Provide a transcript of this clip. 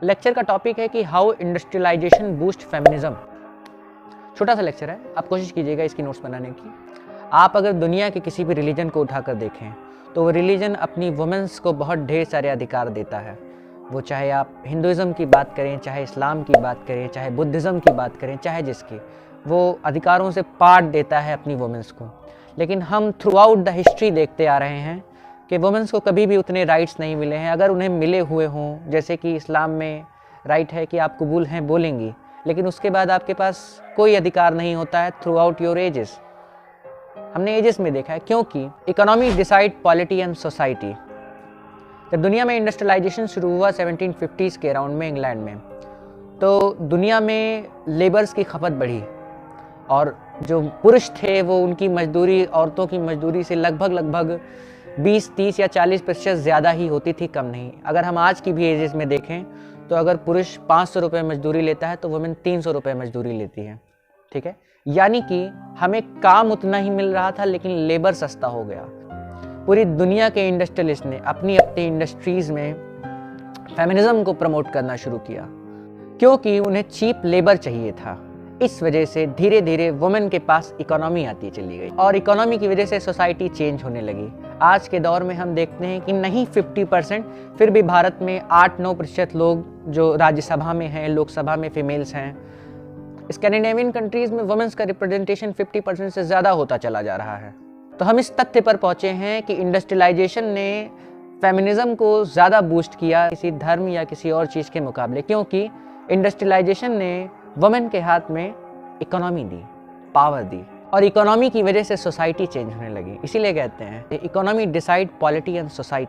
Lecture का topic है कि हाउ इंडस्ट्रियलाइजेशन बूस्ट फेमिनिज्म। छोटा सा लेक्चर है, आप कोशिश कीजिएगा इसकी नोट्स बनाने की। आप अगर दुनिया के किसी भी रिलीजन को उठाकर देखें तो वो रिलीजन अपनी वुमेन्स को बहुत ढेर सारे अधिकार देता है। वो चाहे आप हिंदुज़म की बात करें, चाहे इस्लाम की बात करें, चाहे बुद्धिज़्म की बात करें, चाहे जिसकी, वो अधिकारों से पाट देता है अपनी वुमेन्स को। लेकिन हम थ्रू आउट द हिस्ट्री देखते आ रहे हैं कि वुमेन्स को कभी भी उतने राइट्स नहीं मिले हैं। अगर उन्हें मिले हुए हों, जैसे कि इस्लाम में राइट है कि आप कबूल हैं बोलेंगी, लेकिन उसके बाद आपके पास कोई अधिकार नहीं होता है थ्रू आउट योर एजेस। हमने एजेस में देखा है, क्योंकि economy decide polity and society. जब दुनिया में इंडस्ट्रियलाइजेशन शुरू हुआ 1750s के अराउंड में इंग्लैंड में, तो दुनिया में लेबर्स की खपत बढ़ी और जो पुरुष थे वो उनकी मजदूरी औरतों की मजदूरी से लगभग 20, 30 या 40% ज़्यादा ही होती थी, कम नहीं। अगर हम आज की भी एजेस में देखें तो अगर पुरुष 500 रुपये मजदूरी लेता है तो वुमेन 300 रुपये मजदूरी लेती है। ठीक है, यानी कि हमें काम उतना ही मिल रहा था लेकिन लेबर सस्ता हो गया। पूरी दुनिया के इंडस्ट्रियलिस्ट ने अपनी अपनी इंडस्ट्रीज़ में फेमिनिज्म को प्रमोट करना शुरू किया, क्योंकि उन्हें चीप लेबर चाहिए था। इस वजह से धीरे धीरे वुमेन के पास इकोनॉमी आती चली गई और इकोनॉमी की वजह से सोसाइटी चेंज होने लगी। आज के दौर में हम देखते हैं कि नहीं 50%, फिर भी भारत में 8-9% लोग जो राज्यसभा में हैं, लोकसभा में फीमेल्स हैं। स्कैंडिनेवियन कंट्रीज़ में वुमेन्स का रिप्रेजेंटेशन 50% से ज़्यादा होता चला जा रहा है। तो हम इस तथ्य पर पहुँचे हैं कि इंडस्ट्रियलाइजेशन ने फेमिनिज्म को ज़्यादा बूस्ट किया किसी धर्म या किसी और चीज़ के मुकाबले, क्योंकि इंडस्ट्रियलाइजेशन ने वुमेन के हाथ में इकोनॉमी दी, पावर दी, और इकोनॉमी की वजह से सोसाइटी चेंज होने लगी। इसीलिए कहते हैं economy decide polity and society.